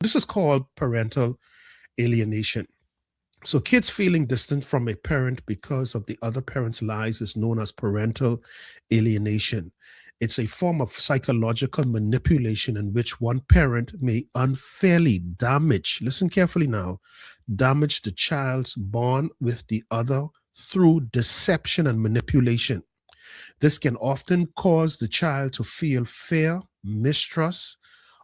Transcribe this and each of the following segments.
This is called parental alienation. So, kids feeling distant from a parent because of the other parent's lies is known as parental alienation. It's a form of psychological manipulation in which one parent may unfairly damage, listen carefully now, damage the child's bond with the other through deception and manipulation. This can often cause the child to feel fear, mistrust,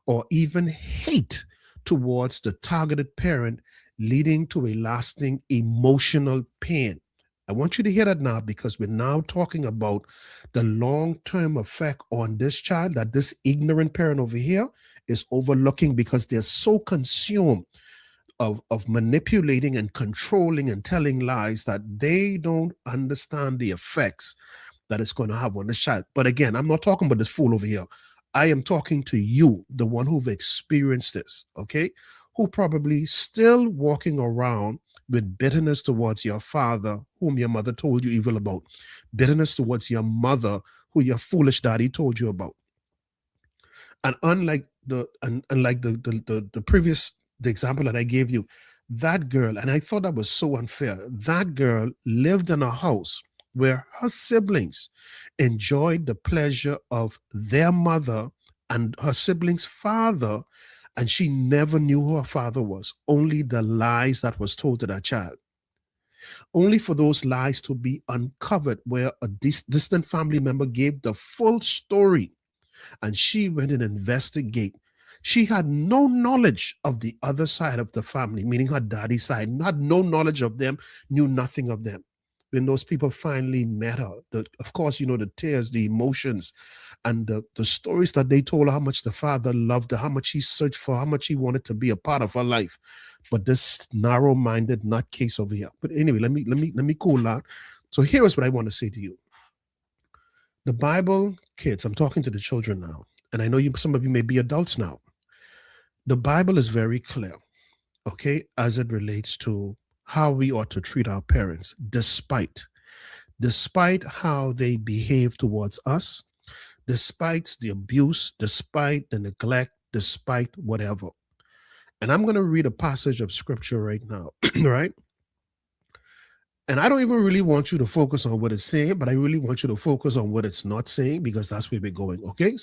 or even hate towards the targeted parent, leading to a lasting emotional pain. I want you to hear that now because we're now talking about the long term effect on this child that this ignorant parent over here is overlooking because they're so consumed of manipulating and controlling and telling lies that they don't understand the effects that it's going to have on this child. But again, I'm not talking about this fool over here. I am talking to you, the one who've experienced this, okay? Who probably still walking around with bitterness towards your father, whom your mother told you evil about, bitterness towards your mother, who your foolish daddy told you about. And unlike the previous the example that I gave you, that girl, and I thought that was so unfair. That girl lived in a house where her siblings enjoyed the pleasure of their mother and her siblings' father, and she never knew who her father was. Only the lies that was told to that child. Only for those lies to be uncovered, where a distant family member gave the full story and she went and investigate. She had no knowledge of the other side of the family, meaning her daddy's side, had no knowledge of them, knew nothing of them. When those people finally met her, of course, the tears, the emotions, and the stories that they told her, how much the father loved her, how much he searched for, how much he wanted to be a part of her life. But this narrow-minded nutcase over here. But anyway, let me cool that. So here is what I want to say to you. The Bible, kids, I'm talking to the children now, and I know some of you may be adults now. The Bible is very clear, okay, as it relates to how we ought to treat our parents, despite how they behave towards us, despite the abuse, despite the neglect, despite whatever. And I'm going to read a passage of scripture right now, right? And I don't even really want you to focus on what it's saying, but I really want you to focus on what it's not saying because that's where we're going, okay?